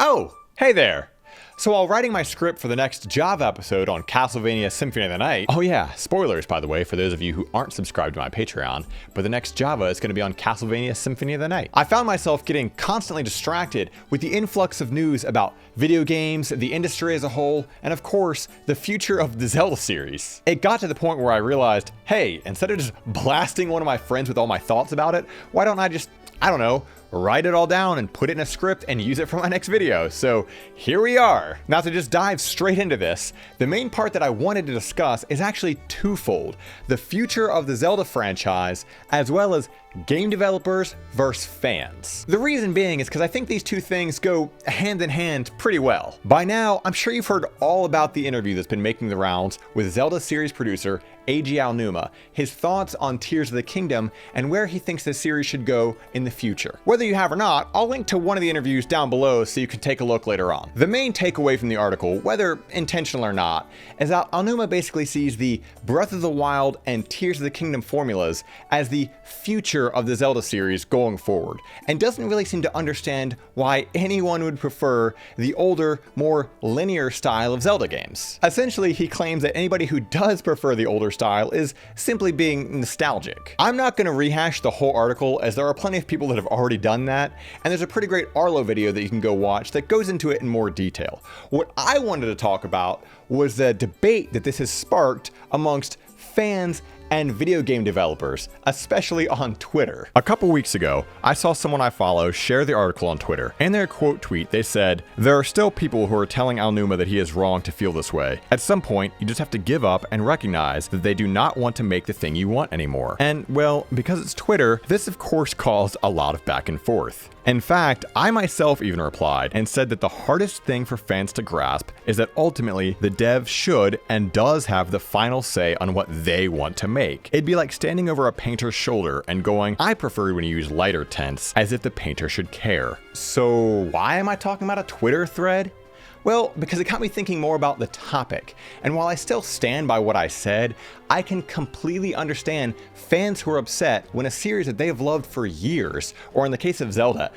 Oh, hey there. So while writing my script for the next Java episode on Castlevania Symphony of the Night, oh yeah, spoilers by the way for those of you who aren't subscribed to my Patreon, but the next Java is going to be on Castlevania Symphony of the Night. I found myself getting constantly distracted with the influx of news about video games, the industry as a whole, and of course, the future of the Zelda series. It got to the point where I realized, hey, instead of just blasting one of my friends with all my thoughts about it, why don't I just, write it all down and put it in a script and use it for my next video. So here we are. Now to just dive straight into this, the main part that I wanted to discuss is actually twofold: the future of the Zelda franchise, as well as game developers versus fans. The reason being is because I think these two things go hand in hand pretty well. By now, I'm sure you've heard all about the interview that's been making the rounds with Zelda series producer Eiji Aonuma, his thoughts on Tears of the Kingdom, and where he thinks the series should go in the future. Whether you have or not, I'll link to one of the interviews down below so you can take a look later on. The main takeaway from the article, whether intentional or not, is that Aonuma basically sees the Breath of the Wild and Tears of the Kingdom formulas as the future of the Zelda series going forward, and doesn't really seem to understand why anyone would prefer the older, more linear style of Zelda games. Essentially, he claims that anybody who does prefer the older style is simply being nostalgic. I'm not going to rehash the whole article, as there are plenty of people that have already done that, and there's a pretty great Arlo video that you can go watch that goes into it in more detail. What I wanted to talk about was the debate that this has sparked amongst fans and video game developers, especially on Twitter. A couple weeks ago, I saw someone I follow share the article on Twitter. In their quote tweet, they said, "There are still people who are telling Aonuma that he is wrong to feel this way. At some point, you just have to give up and recognize that they do not want to make the thing you want anymore." And well, because it's Twitter, this of course caused a lot of back and forth. In fact, I myself even replied and said that the hardest thing for fans to grasp is that ultimately the dev should and does have the final say on what they want to make. It'd be like standing over a painter's shoulder and going, "I prefer when you use lighter tints," as if the painter should care. So why am I talking about a Twitter thread? Well, because it got me thinking more about the topic, and while I still stand by what I said, I can completely understand fans who are upset when a series that they have loved for years, or in the case of Zelda,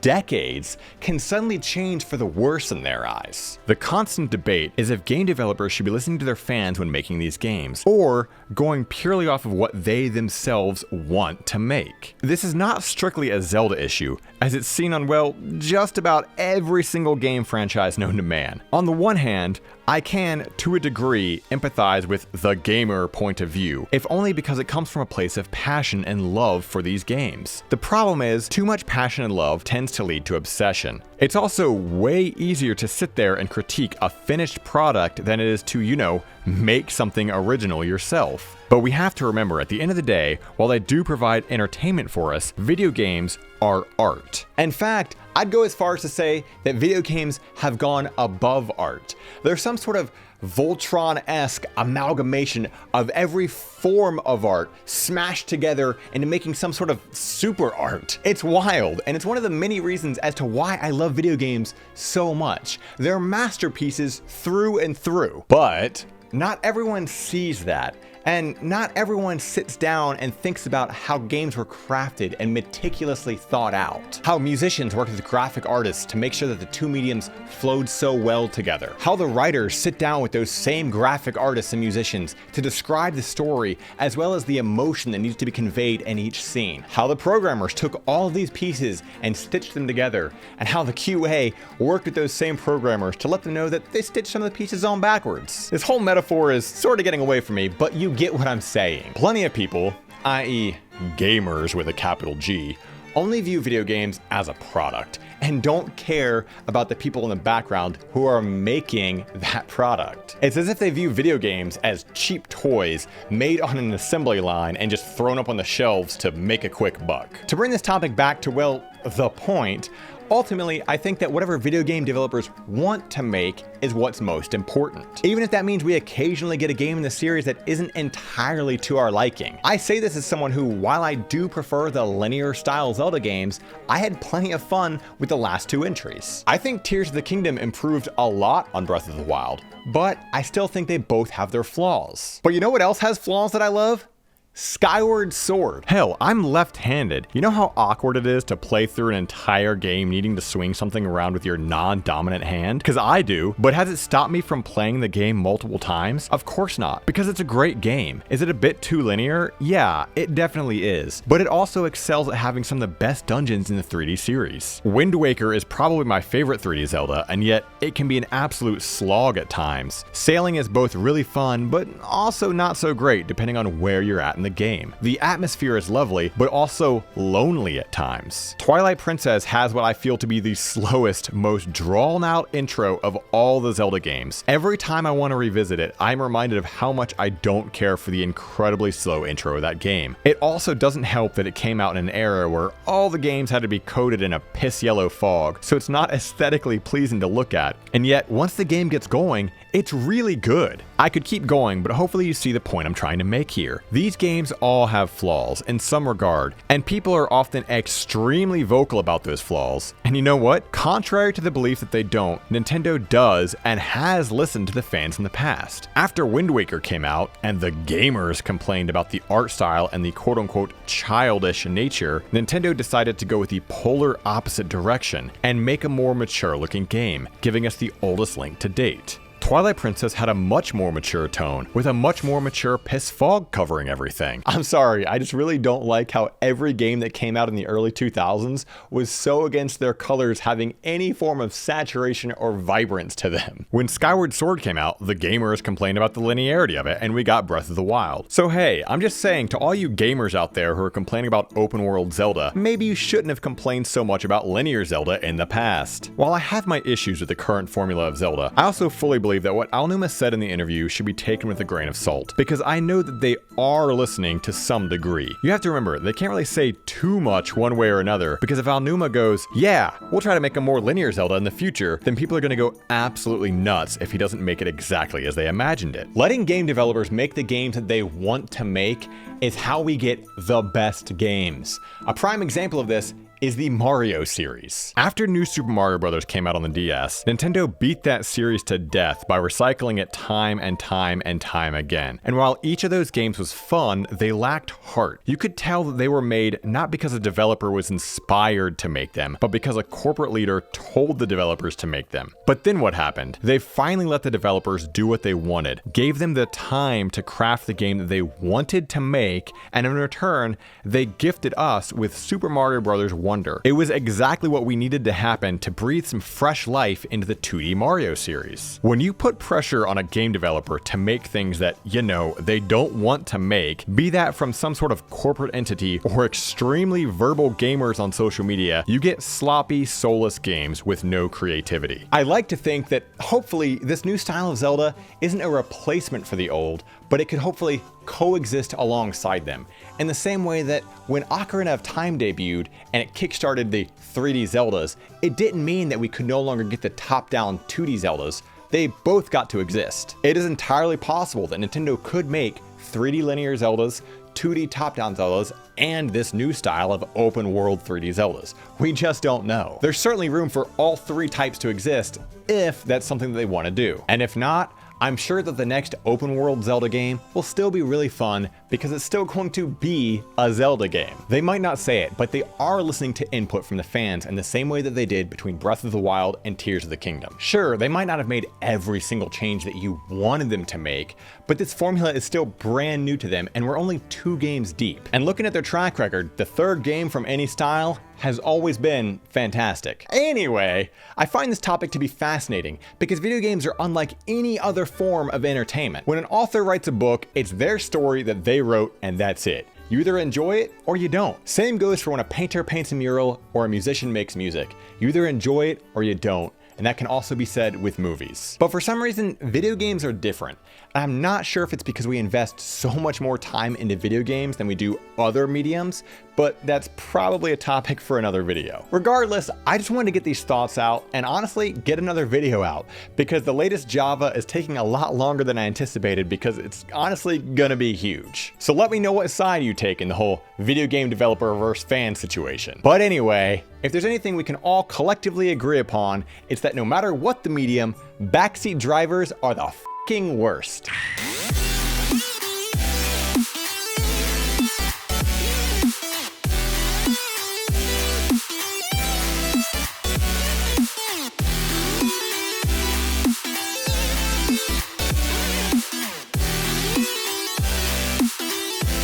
decades, can suddenly change for the worse in their eyes. The constant debate is if game developers should be listening to their fans when making these games, or going purely off of what they themselves want to make. This is not strictly a Zelda issue, as it's seen on, well, just about every single game franchise known to man. On the one hand, I can, to a degree, empathize with the gamer point of view, if only because it comes from a place of passion and love for these games. The problem is, too much passion and love tends to lead to obsession. It's also way easier to sit there and critique a finished product than it is to, make something original yourself. But we have to remember, at the end of the day, while they do provide entertainment for us, video games are art. In fact, I'd go as far as to say that video games have gone above art. There's some sort of Voltron-esque amalgamation of every form of art smashed together into making some sort of super art. It's wild, and it's one of the many reasons as to why I love video games so much. They're masterpieces through and through. But not everyone sees that. And not everyone sits down and thinks about how games were crafted and meticulously thought out. How musicians worked with graphic artists to make sure that the two mediums flowed so well together. How the writers sit down with those same graphic artists and musicians to describe the story as well as the emotion that needs to be conveyed in each scene. How the programmers took all of these pieces and stitched them together. And how the QA worked with those same programmers to let them know that they stitched some of the pieces on backwards. This whole metaphor is sort of getting away from me, but you get what I'm saying. Plenty of people, i.e. gamers with a capital G, only view video games as a product and don't care about the people in the background who are making that product. It's as if they view video games as cheap toys made on an assembly line and just thrown up on the shelves to make a quick buck. To bring this topic back to, well, the point, ultimately, I think that whatever video game developers want to make is what's most important, even if that means we occasionally get a game in the series that isn't entirely to our liking. I say this as someone who, while I do prefer the linear style Zelda games, I had plenty of fun with the last two entries. I think Tears of the Kingdom improved a lot on Breath of the Wild, but I still think they both have their flaws. But you know what else has flaws that I love? Skyward Sword. Hell, I'm left-handed. You know how awkward it is to play through an entire game needing to swing something around with your non-dominant hand? Because I do, but has it stopped me from playing the game multiple times? Of course not, because it's a great game. Is it a bit too linear? Yeah, it definitely is, but it also excels at having some of the best dungeons in the 3D series. Wind Waker is probably my favorite 3D Zelda, and yet it can be an absolute slog at times. Sailing is both really fun, but also not so great depending on where you're at in the game. The atmosphere is lovely, but also lonely at times. Twilight Princess has what I feel to be the slowest, most drawn out intro of all the Zelda games. Every time I want to revisit it, I'm reminded of how much I don't care for the incredibly slow intro of that game. It also doesn't help that it came out in an era where all the games had to be coated in a piss yellow fog, so it's not aesthetically pleasing to look at. And yet, once the game gets going, it's really good. I could keep going, but hopefully you see the point I'm trying to make here. These games all have flaws in some regard, and people are often extremely vocal about those flaws. And you know what? Contrary to the belief that they don't, Nintendo does and has listened to the fans in the past. After Wind Waker came out, and the gamers complained about the art style and the quote-unquote childish nature, Nintendo decided to go with the polar opposite direction and make a more mature-looking game, giving us the oldest Link to date. Twilight Princess had a much more mature tone, with a much more mature piss fog covering everything. I'm sorry, I just really don't like how every game that came out in the early 2000s was so against their colors having any form of saturation or vibrance to them. When Skyward Sword came out, the gamers complained about the linearity of it, and we got Breath of the Wild. So hey, I'm just saying to all you gamers out there who are complaining about open world Zelda, maybe you shouldn't have complained so much about linear Zelda in the past. While I have my issues with the current formula of Zelda, I also fully believe that what Aonuma said in the interview should be taken with a grain of salt, because I know that they are listening to some degree. You have to remember, they can't really say too much one way or another, because if Aonuma goes, yeah, we'll try to make a more linear Zelda in the future, then people are going to go absolutely nuts if he doesn't make it exactly as they imagined it. Letting game developers make the games that they want to make is how we get the best games. A prime example of this is the Mario series. After New Super Mario Bros. Came out on the DS, Nintendo beat that series to death by recycling it time and time and time again. And while each of those games was fun, they lacked heart. You could tell that they were made not because a developer was inspired to make them, but because a corporate leader told the developers to make them. But then what happened? They finally let the developers do what they wanted, gave them the time to craft the game that they wanted to make, and in return, they gifted us with Super Mario Bros. Wonder. It was exactly what we needed to happen to breathe some fresh life into the 2D Mario series. When you put pressure on a game developer to make things that, you know, they don't want to make, be that from some sort of corporate entity or extremely verbal gamers on social media, you get sloppy, soulless games with no creativity. I like to think that hopefully this new style of Zelda isn't a replacement for the old, but it could hopefully coexist alongside them. In the same way that when Ocarina of Time debuted and it kickstarted the 3D Zeldas, it didn't mean that we could no longer get the top-down 2D Zeldas. They both got to exist. It is entirely possible that Nintendo could make 3D linear Zeldas, 2D top-down Zeldas, and this new style of open world 3D Zeldas. We just don't know. There's certainly room for all three types to exist if that's something that they want to do. And if not, I'm sure that the next open world Zelda game will still be really fun because it's still going to be a Zelda game. They might not say it, but they are listening to input from the fans in the same way that they did between Breath of the Wild and Tears of the Kingdom. Sure, they might not have made every single change that you wanted them to make, but this formula is still brand new to them and we're only 2 games deep. And looking at their track record, the third game from any style has always been fantastic. Anyway, I find this topic to be fascinating because video games are unlike any other form of entertainment. When an author writes a book, it's their story that they wrote and that's it. You either enjoy it or you don't. Same goes for when a painter paints a mural or a musician makes music. You either enjoy it or you don't. And that can also be said with movies. But for some reason, video games are different. I'm not sure if it's because we invest so much more time into video games than we do other mediums, but that's probably a topic for another video. Regardless, I just wanted to get these thoughts out and honestly get another video out because the latest Java is taking a lot longer than I anticipated because it's honestly gonna be huge. So let me know what side you take in the whole video game developer versus fan situation. But anyway, if there's anything we can all collectively agree upon, it's that no matter what the medium, backseat drivers are the f***ing worst.